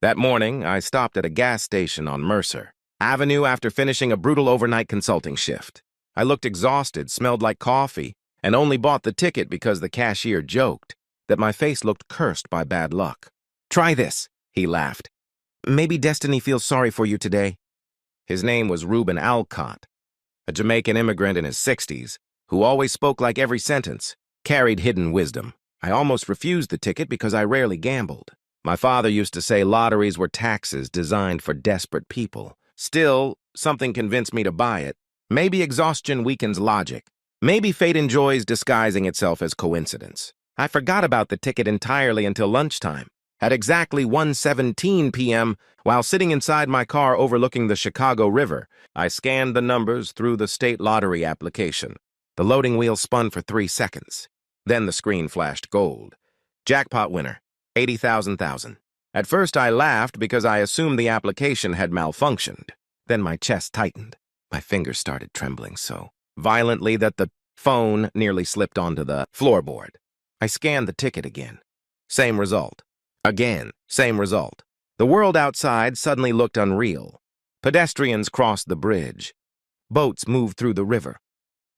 That morning, I stopped at a gas station on Mercer Avenue after finishing a brutal overnight consulting shift. I looked exhausted, smelled like coffee, and only bought the ticket because the cashier joked that my face looked cursed by bad luck. "Try this," he laughed. "Maybe destiny feels sorry for you today." His name was Reuben Alcott, a Jamaican immigrant in his 60s, who always spoke like every sentence, carried hidden wisdom. I almost refused the ticket because I rarely gambled. My father used to say lotteries were taxes designed for desperate people. Still, something convinced me to buy it. Maybe exhaustion weakens logic. Maybe fate enjoys disguising itself as coincidence. I forgot about the ticket entirely until lunchtime. At exactly 1:17 p.m., while sitting inside my car overlooking the Chicago River, I scanned the numbers through the state lottery application. The loading wheel spun for 3 seconds. Then the screen flashed gold. Jackpot winner, 80,000. At first I laughed because I assumed the application had malfunctioned. Then my chest tightened. My fingers started trembling so violently that the phone nearly slipped onto the floorboard. I scanned the ticket again. Same result. Again, same result. The world outside suddenly looked unreal. Pedestrians crossed the bridge. Boats moved through the river.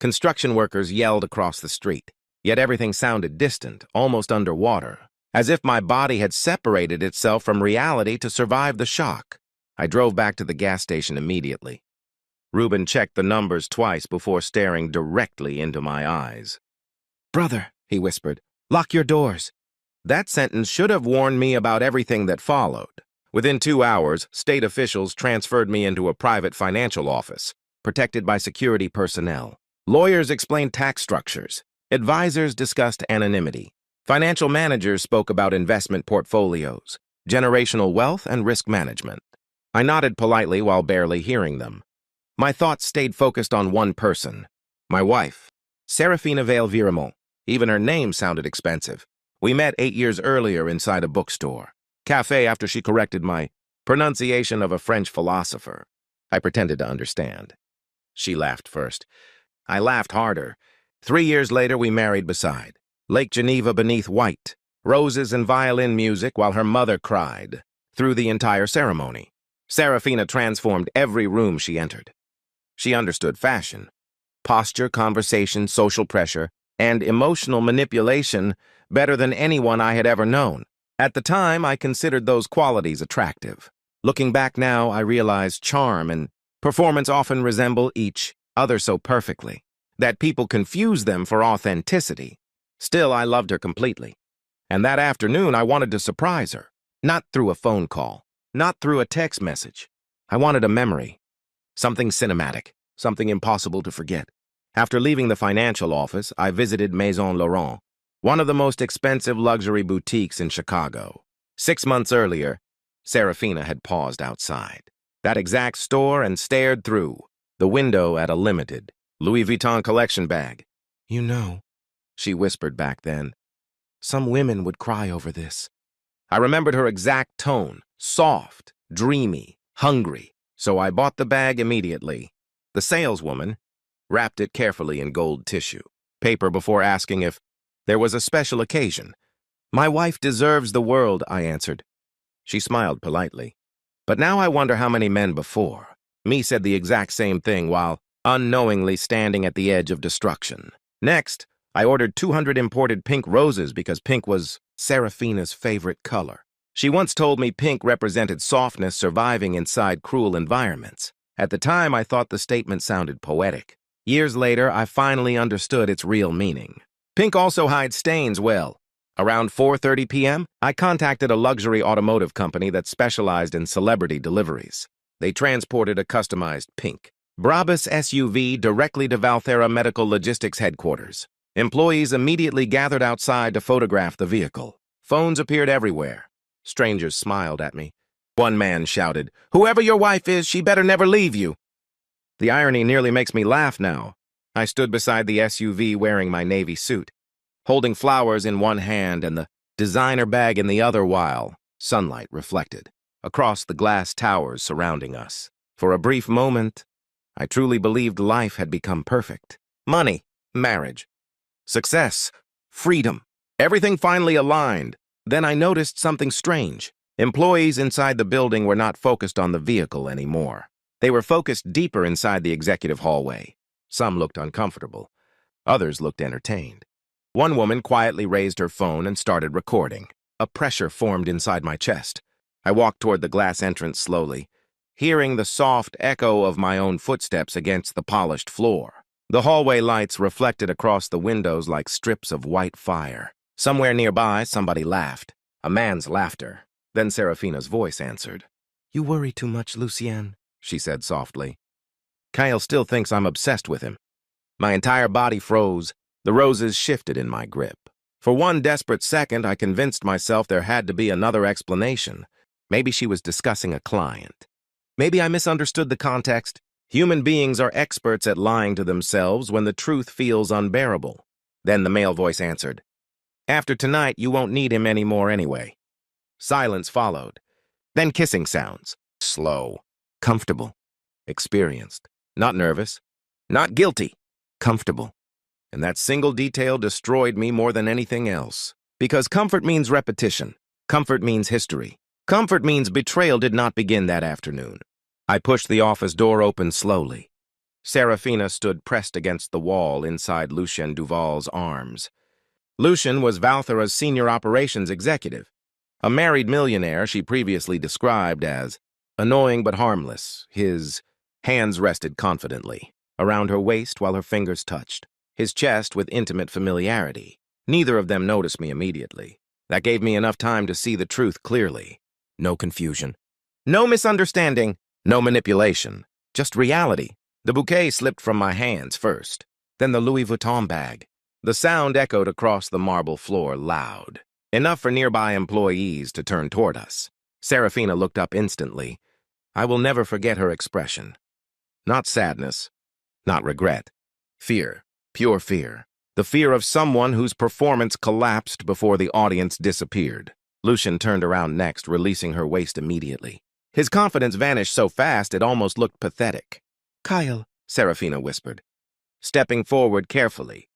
Construction workers yelled across the street. Yet everything sounded distant, almost underwater, as if my body had separated itself from reality to survive the shock. I drove back to the gas station immediately. Reuben checked the numbers twice before staring directly into my eyes. "Brother," he whispered, "lock your doors." That sentence should have warned me about everything that followed. Within 2 hours, state officials transferred me into a private financial office, protected by security personnel. Lawyers explained tax structures. Advisors discussed anonymity. Financial managers spoke about investment portfolios, generational wealth, and risk management. I nodded politely while barely hearing them. My thoughts stayed focused on one person, my wife, Seraphina Kael Viremont. Even her name sounded expensive. We met 8 years earlier inside a bookstore, cafe after she corrected my pronunciation of a French philosopher. I pretended to understand. She laughed first. I laughed harder. 3 years later, we married beside Lake Geneva beneath white, roses and violin music while her mother cried through the entire ceremony. Seraphina transformed every room she entered. She understood fashion, posture, conversation, social pressure, and emotional manipulation better than anyone I had ever known. At the time, I considered those qualities attractive. Looking back now, I realized charm and performance often resemble each other so perfectly that people confuse them for authenticity. Still, I loved her completely. And that afternoon, I wanted to surprise her. Not through a phone call, not through a text message. I wanted a memory. Something cinematic, something impossible to forget. After leaving the financial office, I visited Maison Laurent, one of the most expensive luxury boutiques in Chicago. 6 months earlier, Seraphina had paused outside that exact store and stared through the window at a limited Louis Vuitton collection bag. "You know," she whispered back then, "some women would cry over this." I remembered her exact tone, soft, dreamy, hungry, so I bought the bag immediately. The saleswoman wrapped it carefully in gold tissue paper before asking if there was a special occasion. "My wife deserves the world," I answered. She smiled politely. But now I wonder how many men before me said the exact same thing while unknowingly standing at the edge of destruction. Next, I ordered 200 imported pink roses because pink was Seraphina's favorite color. She once told me pink represented softness surviving inside cruel environments. At the time, I thought the statement sounded poetic. Years later, I finally understood its real meaning. Pink also hides stains well. Around 4:30 p.m., I contacted a luxury automotive company that specialized in celebrity deliveries. They transported a customized pink Brabus SUV directly to Valthera Medical Logistics headquarters. Employees immediately gathered outside to photograph the vehicle. Phones appeared everywhere. Strangers smiled at me. One man shouted, "Whoever your wife is, she better never leave you." The irony nearly makes me laugh now. I stood beside the SUV wearing my navy suit, holding flowers in one hand and the designer bag in the other while sunlight reflected across the glass towers surrounding us. For a brief moment, I truly believed life had become perfect. Money, marriage, success, freedom, everything finally aligned. Then I noticed something strange. Employees inside the building were not focused on the vehicle anymore. They were focused deeper inside the executive hallway. Some looked uncomfortable. Others looked entertained. One woman quietly raised her phone and started recording. A pressure formed inside my chest. I walked toward the glass entrance slowly, hearing the soft echo of my own footsteps against the polished floor. The hallway lights reflected across the windows like strips of white fire. Somewhere nearby, somebody laughed. A man's laughter. Then Seraphina's voice answered. "You worry too much, Lucien," she said softly. Kael still thinks I'm obsessed with him. My entire body froze. The roses shifted in my grip. For one desperate second, I convinced myself there had to be another explanation. Maybe she was discussing a client. Maybe I misunderstood the context. Human beings are experts at lying to themselves when the truth feels unbearable. Then the male voice answered, "After tonight, you won't need him anymore anyway." Silence followed. Then kissing sounds. Slow. Comfortable. Experienced. Not nervous. Not guilty. Comfortable. And that single detail destroyed me more than anything else. Because comfort means repetition. Comfort means history. Comfort means betrayal did not begin that afternoon. I pushed the office door open slowly. Seraphina stood pressed against the wall inside Lucien Duvall's arms. Lucien was Valthera's senior operations executive, a married millionaire she previously described as annoying but harmless. His hands rested confidently around her waist while her fingers touched, his chest with intimate familiarity. Neither of them noticed me immediately. That gave me enough time to see the truth clearly. No confusion. No misunderstanding. No manipulation. Just reality. The bouquet slipped from my hands first, then the Louis Vuitton bag. The sound echoed across the marble floor loud, enough for nearby employees to turn toward us. Seraphina looked up instantly. I will never forget her expression. Not sadness, not regret. Fear, pure fear. The fear of someone whose performance collapsed before the audience disappeared. Lucien turned around next, releasing her waist immediately. His confidence vanished so fast it almost looked pathetic. "Kael," Seraphina whispered, stepping forward carefully.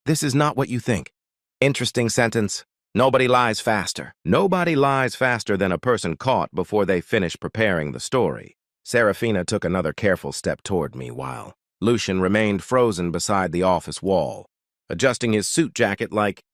"This is not what you think." Interesting sentence. Nobody lies faster. Nobody lies faster than a person caught before they finish preparing the story. Seraphina took another careful step toward me while Lucien remained frozen beside the office wall, adjusting his suit jacket like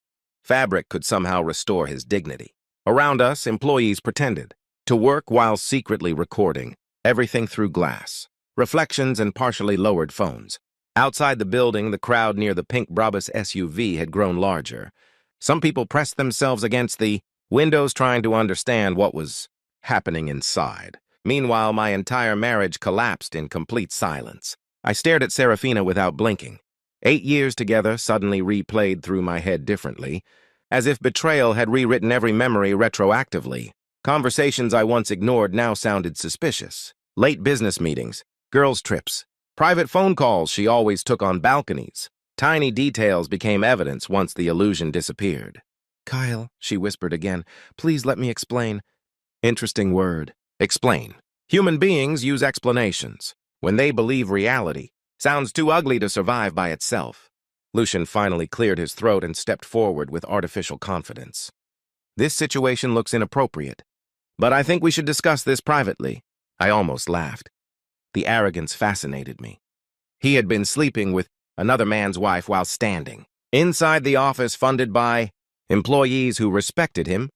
fabric could somehow restore his dignity. Around us, employees pretended to work while secretly recording, everything through glass, reflections and partially lowered phones. Outside the building, the crowd near the pink Brabus SUV had grown larger. Some people pressed themselves against the windows trying to understand what was happening inside. Meanwhile, my entire marriage collapsed in complete silence. I stared at Seraphina without blinking. 8 years together suddenly replayed through my head differently, as if betrayal had rewritten every memory retroactively. Conversations I once ignored now sounded suspicious. Late business meetings, girls' trips, private phone calls she always took on balconies. Tiny details became evidence once the illusion disappeared. "Kael," she whispered again, "please let me explain." Interesting word. Explain. Human beings use explanations when they believe reality sounds too ugly to survive by itself. Lucien finally cleared his throat and stepped forward with artificial confidence. "This situation looks inappropriate, but I think we should discuss this privately." I almost laughed. The arrogance fascinated me. He had been sleeping with another man's wife while standing inside the office funded by employees who respected him,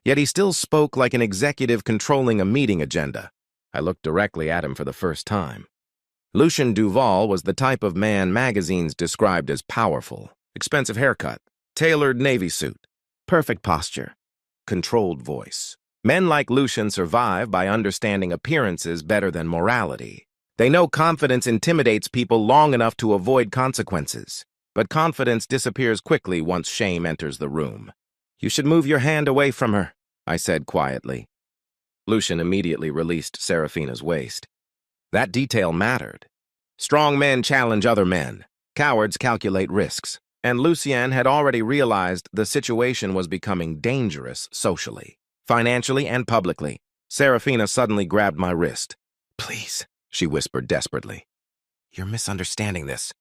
yet he still spoke like an executive controlling a meeting agenda. I looked directly at him for the first time. Lucien Duvall was the type of man magazines described as powerful, expensive haircut, tailored navy suit, perfect posture, controlled voice. Men like Lucien survive by understanding appearances better than morality. They know confidence intimidates people long enough to avoid consequences, but confidence disappears quickly once shame enters the room. "You should move your hand away from her," I said quietly. Lucien immediately released Seraphina's waist. That detail mattered. Strong men challenge other men. Cowards calculate risks. And Lucien had already realized the situation was becoming dangerous socially, financially, and publicly. Seraphina suddenly grabbed my wrist. "Please," she whispered desperately. "You're misunderstanding this."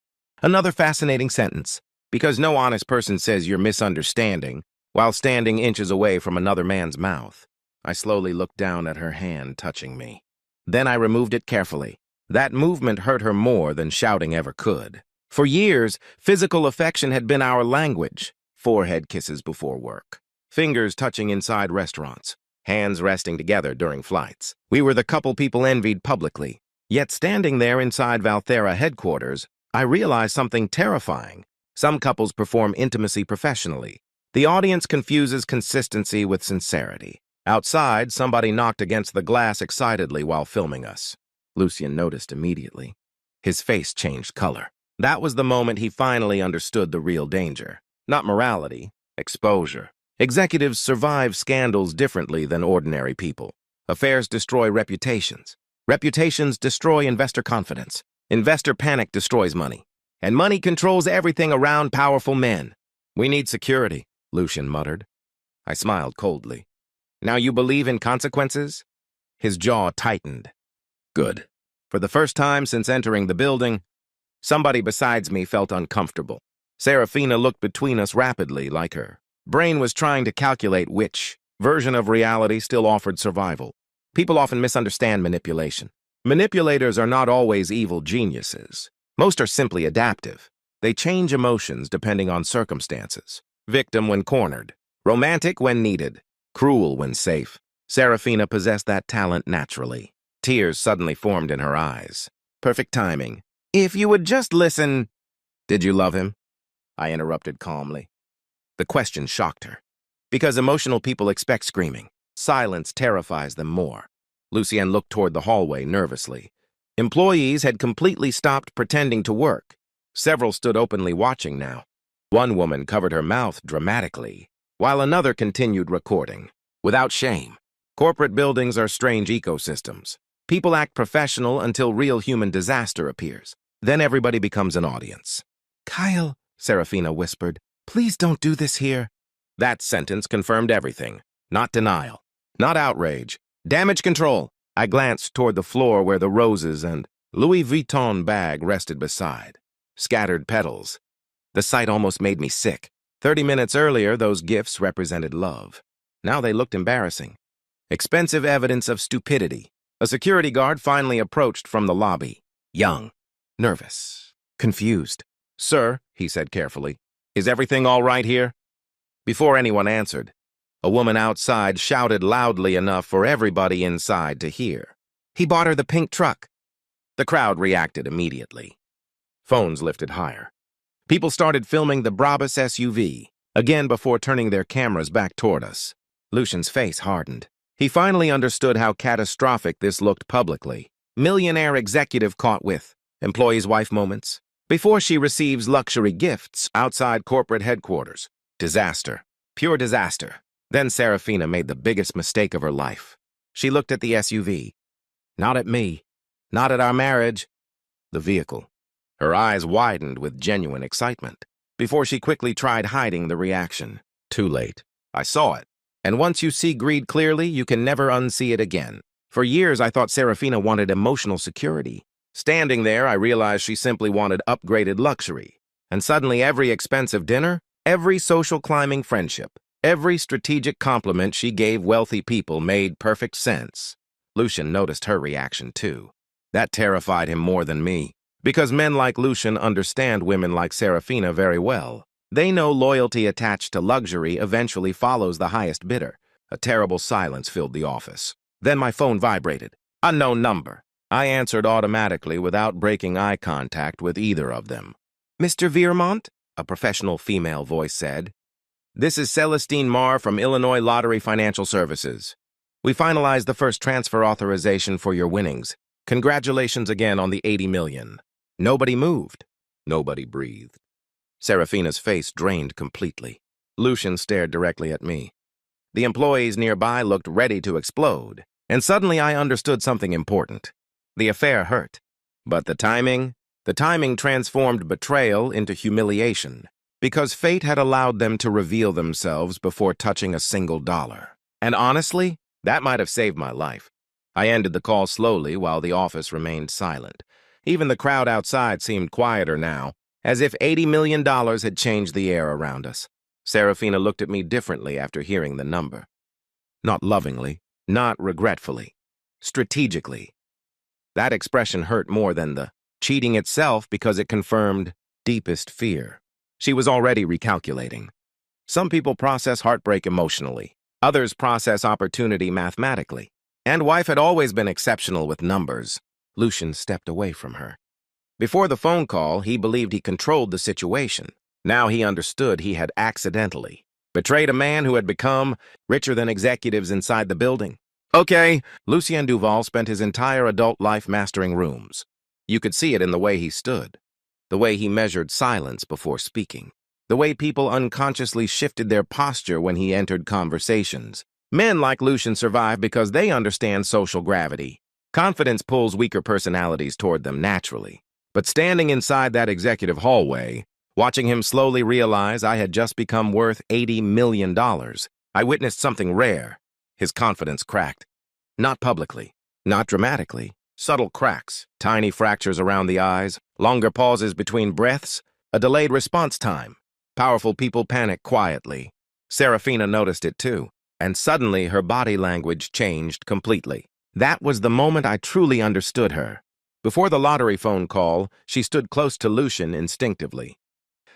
Another fascinating sentence, because no honest person says you're misunderstanding while standing inches away from another man's mouth. I slowly looked down at her hand, touching me. Then I removed it carefully. That movement hurt her more than shouting ever could. For years, physical affection had been our language. Forehead kisses before work, fingers touching inside restaurants, hands resting together during flights. We were the couple people envied publicly. Yet standing there inside Valthera headquarters, I realized something terrifying. Some couples perform intimacy professionally. The audience confuses consistency with sincerity. Outside, somebody knocked against the glass excitedly while filming us. Lucien noticed immediately. His face changed color. That was the moment he finally understood the real danger. Not morality, exposure. Executives survive scandals differently than ordinary people. Affairs destroy reputations. Reputations destroy investor confidence. Investor panic destroys money. And money controls everything around powerful men. We need security, Lucien muttered. I smiled coldly. Now you believe in consequences? His jaw tightened. Good. For the first time since entering the building, somebody besides me felt uncomfortable. Seraphina looked between us rapidly, like her brain was trying to calculate which version of reality still offered survival. People often misunderstand manipulation. Manipulators are not always evil geniuses. Most are simply adaptive. They change emotions depending on circumstances. Victim when cornered, romantic when needed, cruel when safe. Seraphina possessed that talent naturally. Tears suddenly formed in her eyes. Perfect timing. If you would just listen... Did you love him? I interrupted calmly. The question shocked her. Because emotional people expect screaming. Silence terrifies them more. Lucien looked toward the hallway nervously. Employees had completely stopped pretending to work. Several stood openly watching now. One woman covered her mouth dramatically, while another continued recording, without shame. Corporate buildings are strange ecosystems. People act professional until real human disaster appears. Then everybody becomes an audience. Kael, Seraphina whispered, please don't do this here. That sentence confirmed everything. Not denial. Not outrage. Damage control. I glanced toward the floor where the roses and Louis Vuitton bag rested beside. Scattered petals. The sight almost made me sick. 30 minutes earlier, those gifts represented love. Now they looked embarrassing. Expensive evidence of stupidity. A security guard finally approached from the lobby. Young. Nervous. Confused. Sir, he said carefully, is everything all right here? Before anyone answered, a woman outside shouted loudly enough for everybody inside to hear. He bought her the pink truck. The crowd reacted immediately. Phones lifted higher. People started filming the Brabus SUV, again before turning their cameras back toward us. Lucien's face hardened. He finally understood how catastrophic this looked publicly. Millionaire executive caught with employee's wife moments. Before she receives luxury gifts outside corporate headquarters. Disaster. Pure disaster. Then Seraphina made the biggest mistake of her life. She looked at the SUV. Not at me. Not at our marriage. The vehicle. Her eyes widened with genuine excitement. Before she quickly tried hiding the reaction. Too late. I saw it. And once you see greed clearly, you can never unsee it again. For years, I thought Seraphina wanted emotional security. Standing there, I realized she simply wanted upgraded luxury. And suddenly every expensive dinner, every social climbing friendship, every strategic compliment she gave wealthy people made perfect sense. Lucien noticed her reaction too. That terrified him more than me. Because men like Lucien understand women like Seraphina very well. They know loyalty attached to luxury eventually follows the highest bidder. A terrible silence filled the office. Then my phone vibrated. Unknown number. I answered automatically without breaking eye contact with either of them. Mr. Viremont? A professional female voice said. This is Celestine Marr from Illinois Lottery Financial Services. We finalized the first transfer authorization for your winnings. Congratulations again on the $80 million. Nobody moved. Nobody breathed. Seraphina's face drained completely. Lucien stared directly at me. The employees nearby looked ready to explode, and suddenly I understood something important. The affair hurt. But the timing transformed betrayal into humiliation, because fate had allowed them to reveal themselves before touching a single dollar. And honestly, that might have saved my life. I ended the call slowly while the office remained silent. Even the crowd outside seemed quieter now, as if $80 million had changed the air around us. Seraphina looked at me differently after hearing the number. Not lovingly, Not regretfully. Strategically. That expression hurt more than the cheating itself because it confirmed deepest fear. She was already recalculating. Some people process heartbreak emotionally. Others process opportunity mathematically. And wife had always been exceptional with numbers. Lucien stepped away from her. Before the phone call, he believed he controlled the situation. Now he understood he had accidentally betrayed a man who had become richer than executives inside the building. Okay, Lucien Duvall spent his entire adult life mastering rooms. You could see it in the way he stood, the way he measured silence before speaking, the way people unconsciously shifted their posture when he entered conversations. Men like Lucien survive because they understand social gravity. Confidence pulls weaker personalities toward them naturally. But standing inside that executive hallway, watching him slowly realize I had just become worth $80 million, I witnessed something rare. His confidence cracked. Not publicly, not dramatically. Subtle cracks, tiny fractures around the eyes, longer pauses between breaths, a delayed response time. Powerful people panic quietly. Seraphina noticed it too, and suddenly her body language changed completely. That was the moment I truly understood her. Before the lottery phone call, she stood close to Lucien instinctively.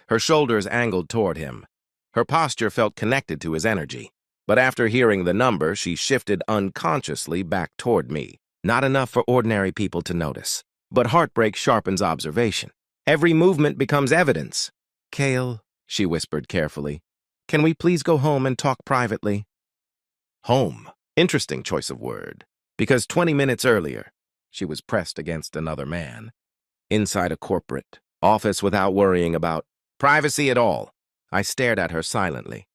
Her shoulders angled toward him. Her posture felt connected to his energy. But after hearing the number, she shifted unconsciously back toward me. Not enough for ordinary people to notice. But heartbreak sharpens observation. Every movement becomes evidence. Kael, she whispered carefully, can we please go home and talk privately? Home. Interesting choice of word. Because 20 minutes earlier, she was pressed against another man. Inside a corporate office without worrying about privacy at all. I stared at her silently.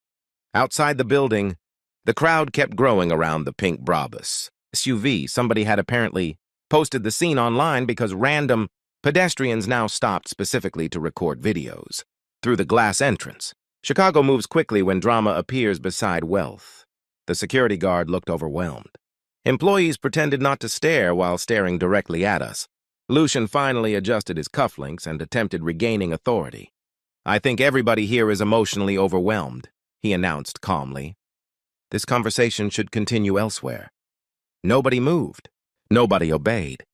Outside the building, the crowd kept growing around the pink Brabus SUV. Somebody had apparently posted the scene online because random pedestrians now stopped specifically to record videos. Through the glass entrance, Chicago moves quickly when drama appears beside wealth. The security guard looked overwhelmed. Employees pretended not to stare while staring directly at us. Lucien finally adjusted his cufflinks and attempted regaining authority. I think everybody here is emotionally overwhelmed, he announced calmly. This conversation should continue elsewhere. Nobody moved. Nobody obeyed.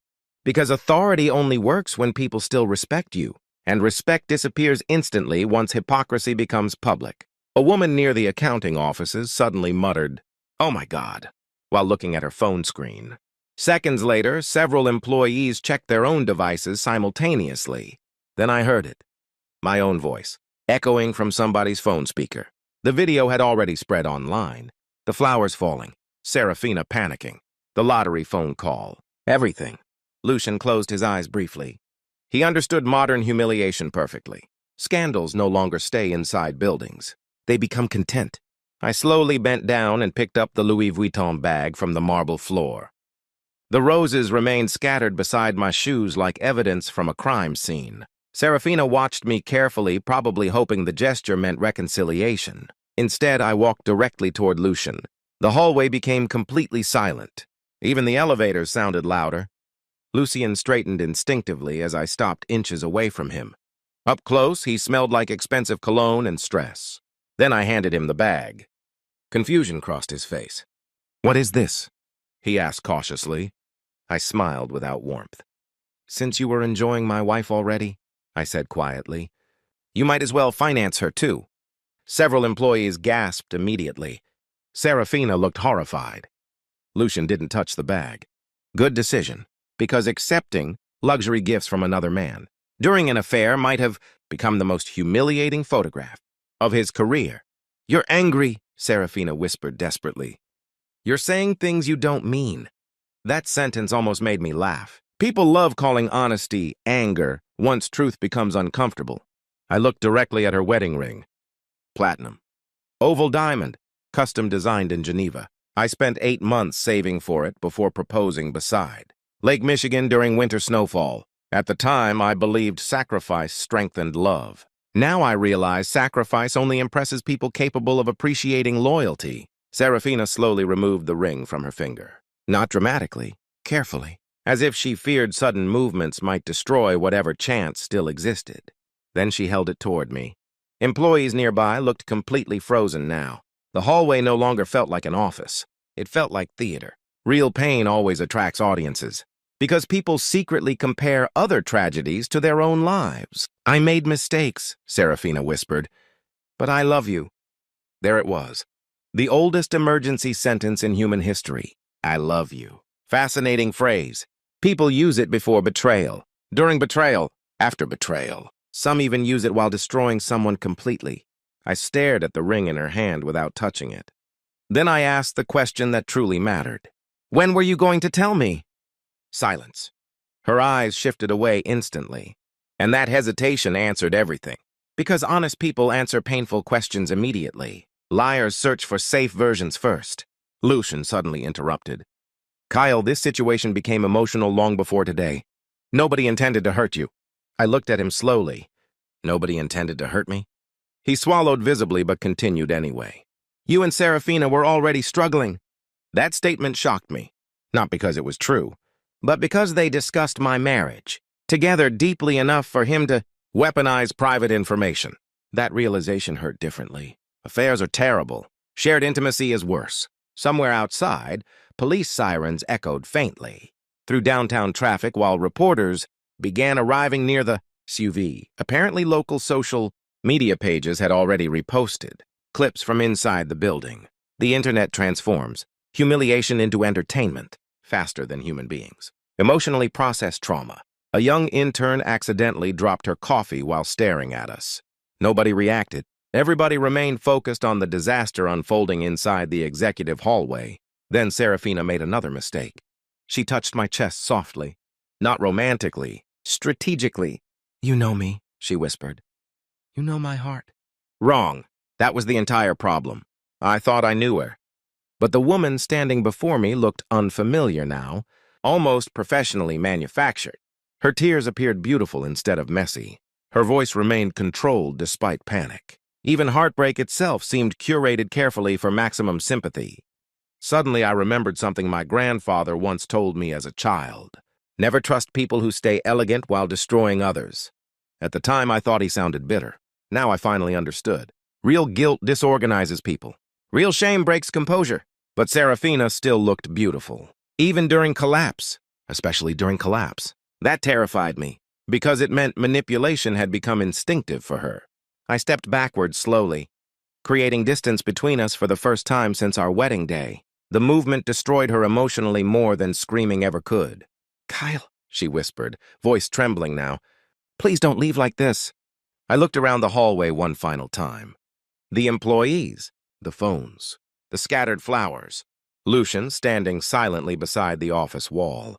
Because authority only works when people still respect you, and respect disappears instantly once hypocrisy becomes public. A woman near the accounting offices suddenly muttered, "Oh my God," while looking at her phone screen. Seconds later, several employees checked their own devices simultaneously. Then I heard it. My own voice, echoing from somebody's phone speaker. The video had already spread online. The flowers falling, Seraphina panicking, the lottery phone call, everything. Lucien closed his eyes briefly. He understood modern humiliation perfectly. Scandals no longer stay inside buildings. They become content. I slowly bent down and picked up the Louis Vuitton bag from the marble floor. The roses remained scattered beside my shoes like evidence from a crime scene. Seraphina watched me carefully, probably hoping the gesture meant reconciliation. Instead, I walked directly toward Lucien. The hallway became completely silent. Even the elevators sounded louder. Lucien straightened instinctively as I stopped inches away from him. Up close, he smelled like expensive cologne and stress. Then I handed him the bag. Confusion crossed his face. "What is this?" he asked cautiously. I smiled without warmth. "Since you were enjoying my wife already," I said quietly, "you might as well finance her too." Several employees gasped immediately. Seraphina looked horrified. Lucien didn't touch the bag. Good decision, because accepting luxury gifts from another man during an affair might have become the most humiliating photograph of his career. "You're angry," Seraphina whispered desperately. "You're saying things you don't mean." That sentence almost made me laugh. People love calling honesty anger once truth becomes uncomfortable. I looked directly at her wedding ring. Platinum. Oval diamond, custom designed in Geneva. I spent 8 months saving for it before proposing beside Lake Michigan during winter snowfall. At the time, I believed sacrifice strengthened love. Now I realize sacrifice only impresses people capable of appreciating loyalty. Seraphina slowly removed the ring from her finger. Not dramatically, carefully, as if she feared sudden movements might destroy whatever chance still existed. Then she held it toward me. Employees nearby looked completely frozen now. The hallway no longer felt like an office. It felt like theater. Real pain always attracts audiences, because people secretly compare other tragedies to their own lives. "I made mistakes," Seraphina whispered, "but I love you." There it was. The oldest emergency sentence in human history. I love you. Fascinating phrase. People use it before betrayal, during betrayal, after betrayal. Some even use it while destroying someone completely. I stared at the ring in her hand without touching it. Then I asked the question that truly mattered. "When were you going to tell me?" Silence. Her eyes shifted away instantly, and that hesitation answered everything. Because honest people answer painful questions immediately. Liars search for safe versions first. Lucien suddenly interrupted. "Kael, this situation became emotional long before today. Nobody intended to hurt you." I looked at him slowly. Nobody intended to hurt me? He swallowed visibly but continued anyway. "You and Seraphina were already struggling." That statement shocked me, not because it was true, but because they discussed my marriage, together deeply enough for him to weaponize private information. That realization hurt differently. Affairs are terrible. Shared intimacy is worse. Somewhere outside, police sirens echoed faintly through downtown traffic while reporters began arriving near the SUV. Apparently, local social media pages had already reposted clips from inside the building. The internet transforms humiliation into entertainment faster than human beings. Emotionally processed trauma. A young intern accidentally dropped her coffee while staring at us. Nobody reacted. Everybody remained focused on the disaster unfolding inside the executive hallway. Then Seraphina made another mistake. She touched my chest softly, not romantically, strategically. "You know me," she whispered. "You know my heart." Wrong. That was the entire problem. I thought I knew her. But the woman standing before me looked unfamiliar now, almost professionally manufactured. Her tears appeared beautiful instead of messy. Her voice remained controlled despite panic. Even heartbreak itself seemed curated carefully for maximum sympathy. Suddenly, I remembered something my grandfather once told me as a child. Never trust people who stay elegant while destroying others. At the time, I thought he sounded bitter. Now I finally understood. Real guilt disorganizes people. Real shame breaks composure. But Seraphina still looked beautiful, even during collapse, especially during collapse. That terrified me, because it meant manipulation had become instinctive for her. I stepped backwards slowly, creating distance between us for the first time since our wedding day. The movement destroyed her emotionally more than screaming ever could. "Kael," she whispered, voice trembling now, "please don't leave like this." I looked around the hallway one final time. The employees, the phones, the scattered flowers, Lucien standing silently beside the office wall,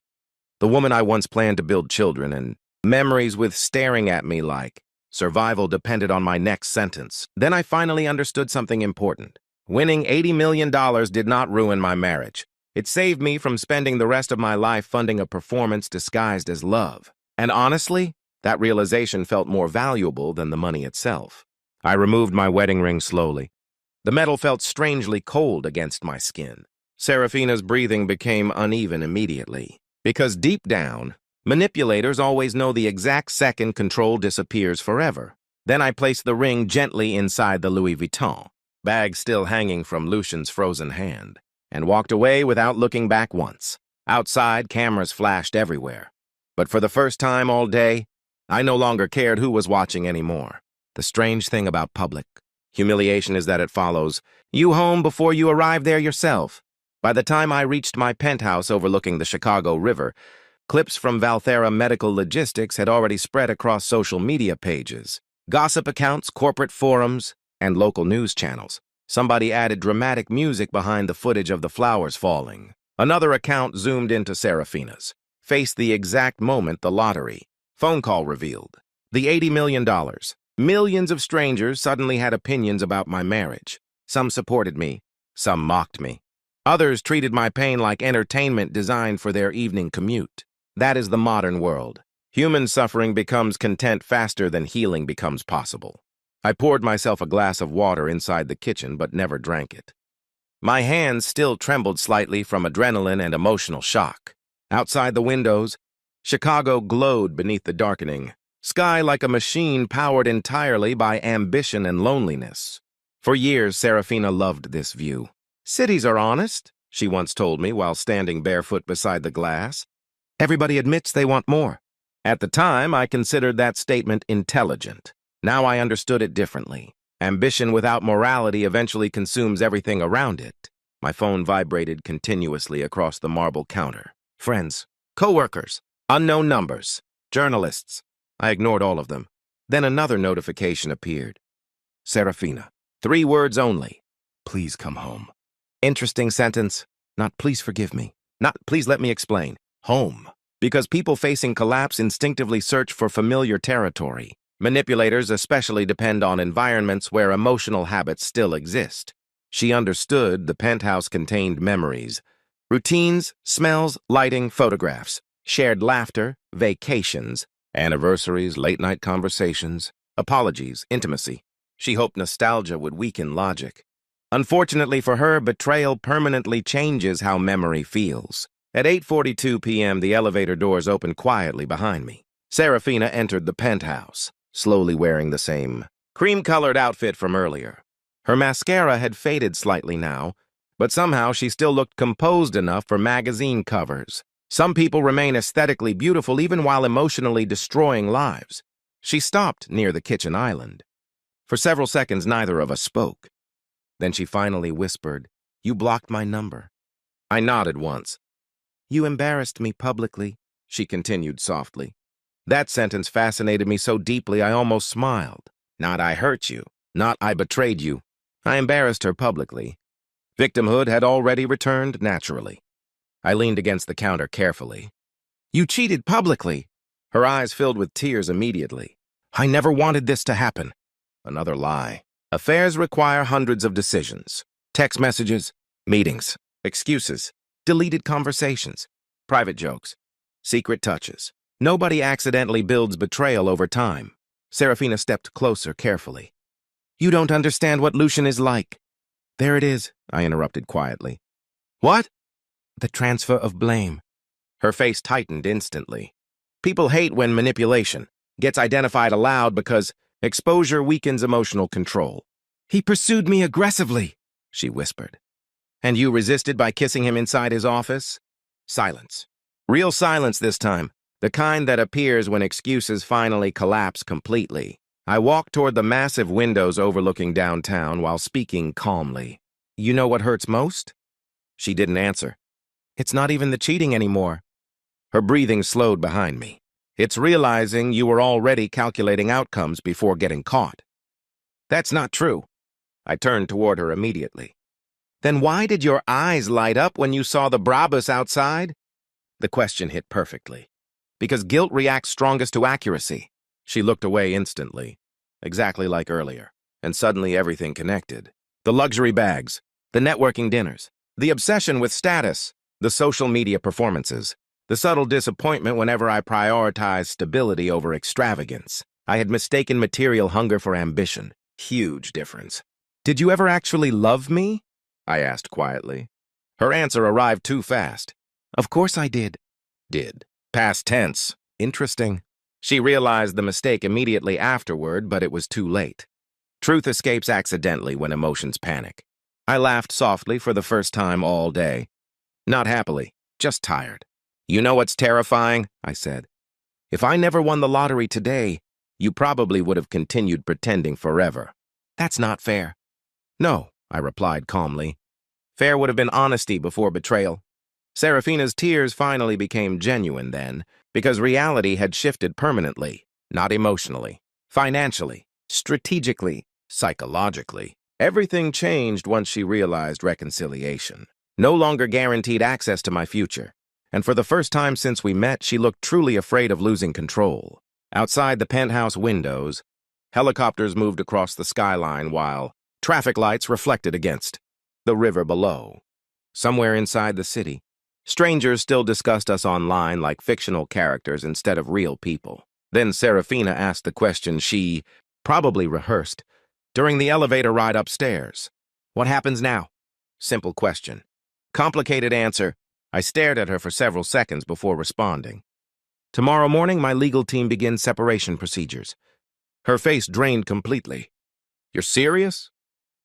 the woman I once planned to build children, and memories with staring at me like survival depended on my next sentence. Then I finally understood something important. Winning $80 million did not ruin my marriage. It saved me from spending the rest of my life funding a performance disguised as love. And honestly, that realization felt more valuable than the money itself. I removed my wedding ring slowly. The metal felt strangely cold against my skin. Seraphina's breathing became uneven immediately, because deep down, manipulators always know the exact second control disappears forever. Then I placed the ring gently inside the Louis Vuitton bag still hanging from Lucien's frozen hand, and walked away without looking back once. Outside, cameras flashed everywhere. But for the first time all day, I no longer cared who was watching anymore. The strange thing about public humiliation is that it follows you home before you arrive there yourself. By the time I reached my penthouse overlooking the Chicago River, clips from Valthera Medical Logistics had already spread across social media pages, gossip accounts, corporate forums, and local news channels. Somebody added dramatic music behind the footage of the flowers falling. Another account zoomed into Seraphina's, faced the exact moment the lottery phone call revealed. The $80 million. Millions of strangers suddenly had opinions about my marriage. Some supported me, some mocked me. Others treated my pain like entertainment designed for their evening commute. That is the modern world. Human suffering becomes content faster than healing becomes possible. I poured myself a glass of water inside the kitchen but never drank it. My hands still trembled slightly from adrenaline and emotional shock. Outside the windows, Chicago glowed beneath the darkening sky like a machine powered entirely by ambition and loneliness. For years, Seraphina loved this view. Cities are honest, she once told me while standing barefoot beside the glass. Everybody admits they want more. At the time, I considered that statement intelligent. Now I understood it differently. Ambition without morality eventually consumes everything around it. My phone vibrated continuously across the marble counter. Friends, co-workers, unknown numbers, journalists. I ignored all of them. Then another notification appeared. Seraphina. 3 words only. Please come home. Interesting sentence. Not please forgive me. Not please let me explain. Home. Because people facing collapse instinctively search for familiar territory. Manipulators especially depend on environments where emotional habits still exist. She understood the penthouse contained memories. Routines, smells, lighting, photographs. Shared laughter, vacations, anniversaries, late-night conversations, apologies, intimacy. She hoped nostalgia would weaken logic. Unfortunately for her, betrayal permanently changes how memory feels. At 8:42 p.m., the elevator doors opened quietly behind me. Seraphina entered the penthouse, slowly wearing the same cream-colored outfit from earlier. Her mascara had faded slightly now, but somehow she still looked composed enough for magazine covers. Some people remain aesthetically beautiful even while emotionally destroying lives. She stopped near the kitchen island. For several seconds, neither of us spoke. Then she finally whispered, "You blocked my number." I nodded once. "You embarrassed me publicly," she continued softly. That sentence fascinated me so deeply I almost smiled. Not I hurt you, not I betrayed you. I embarrassed her publicly. Victimhood had already returned naturally. I leaned against the counter carefully. "You cheated publicly." Her eyes filled with tears immediately. "I never wanted this to happen." Another lie. Affairs require hundreds of decisions. Text messages, meetings, excuses, deleted conversations, private jokes, secret touches. Nobody accidentally builds betrayal over time. Seraphina stepped closer carefully. "You don't understand what Lucien is like." "There it is," I interrupted quietly. "What?" "The transfer of blame." Her face tightened instantly. People hate when manipulation gets identified aloud because exposure weakens emotional control. "He pursued me aggressively," she whispered. "And you resisted by kissing him inside his office?" Silence. Real silence this time, the kind that appears when excuses finally collapse completely. I walked toward the massive windows overlooking downtown while speaking calmly. "You know what hurts most?" She didn't answer. "It's not even the cheating anymore." Her breathing slowed behind me. "It's realizing you were already calculating outcomes before getting caught." "That's not true." I turned toward her immediately. "Then why did your eyes light up when you saw the Brabus outside?" The question hit perfectly. "Because guilt reacts strongest to accuracy." She looked away instantly, exactly like earlier, and suddenly everything connected. The luxury bags, the networking dinners, the obsession with status, the social media performances, the subtle disappointment whenever I prioritized stability over extravagance. I had mistaken material hunger for ambition. Huge difference. "Did you ever actually love me?" I asked quietly. Her answer arrived too fast. "Of course I did." Did. Past tense. Interesting. She realized the mistake immediately afterward, but it was too late. Truth escapes accidentally when emotions panic. I laughed softly for the first time all day. Not happily, just tired. "You know what's terrifying?" I said. "If I never won the lottery today, you probably would have continued pretending forever." "That's not fair." "No," I replied calmly. "Fair would have been honesty before betrayal." Seraphina's tears finally became genuine then, because reality had shifted permanently, not emotionally, financially, strategically, psychologically. Everything changed once she realized reconciliation. No longer guaranteed access to my future. And for the first time since we met, she looked truly afraid of losing control. Outside the penthouse windows, helicopters moved across the skyline while traffic lights reflected against the river below. Somewhere inside the city, strangers still discussed us online like fictional characters instead of real people. Then Seraphina asked the question she probably rehearsed during the elevator ride upstairs. "What happens now?" Simple question. Complicated answer. I stared at her for several seconds before responding. "Tomorrow morning, my legal team begins separation procedures." Her face drained completely. "You're serious?"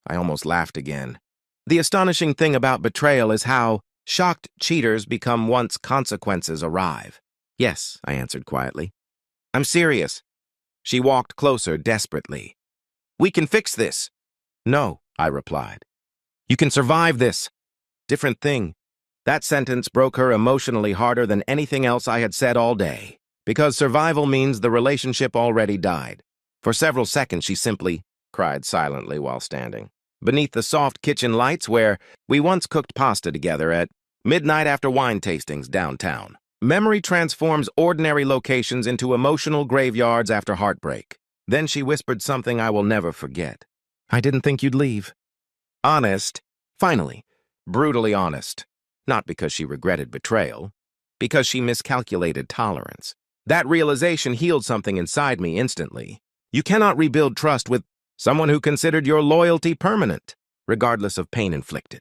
I almost laughed again. The astonishing thing about betrayal is how shocked cheaters become once consequences arrive. Yes, I answered quietly. I'm serious. She walked closer desperately. We can fix this. No, I replied. You can survive this. Different thing. That sentence broke her emotionally harder than anything else I had said all day, because survival means the relationship already died. For several seconds, she simply cried silently while standing beneath the soft kitchen lights where we once cooked pasta together at midnight after wine tastings downtown. Memory transforms ordinary locations into emotional graveyards after heartbreak. Then she whispered something I will never forget. I didn't think you'd leave. Honest. Finally. Brutally honest. Not because she regretted betrayal, because she miscalculated tolerance. That realization healed something inside me instantly. You cannot rebuild trust with someone who considered your loyalty permanent, regardless of pain inflicted.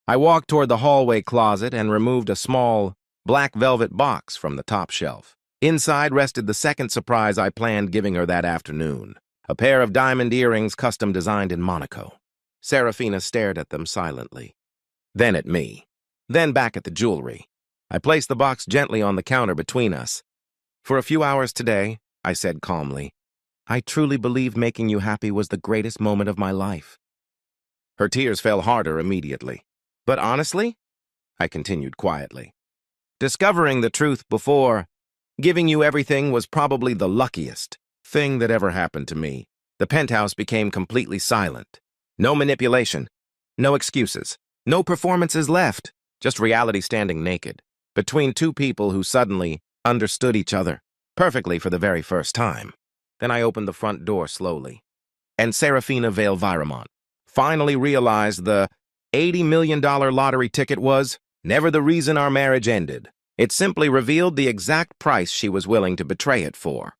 I walked toward the hallway closet and removed a small, black velvet box from the top shelf. Inside rested the second surprise I planned giving her that afternoon, a pair of diamond earrings custom designed in Monaco. Seraphina stared at them silently. Then at me. Then back at the jewelry. I placed the box gently on the counter between us. For a few hours today, I said calmly, I truly believe making you happy was the greatest moment of my life. Her tears fell harder immediately. But honestly, I continued quietly, discovering the truth before giving you everything was probably the luckiest thing that ever happened to me. The penthouse became completely silent. No manipulation, no excuses, no performances left, just reality standing naked between two people who suddenly understood each other perfectly for the very first time. Then I opened the front door slowly, and Seraphina Kael Viremont finally realized the $80 million lottery ticket was never the reason our marriage ended. It simply revealed the exact price she was willing to betray it for.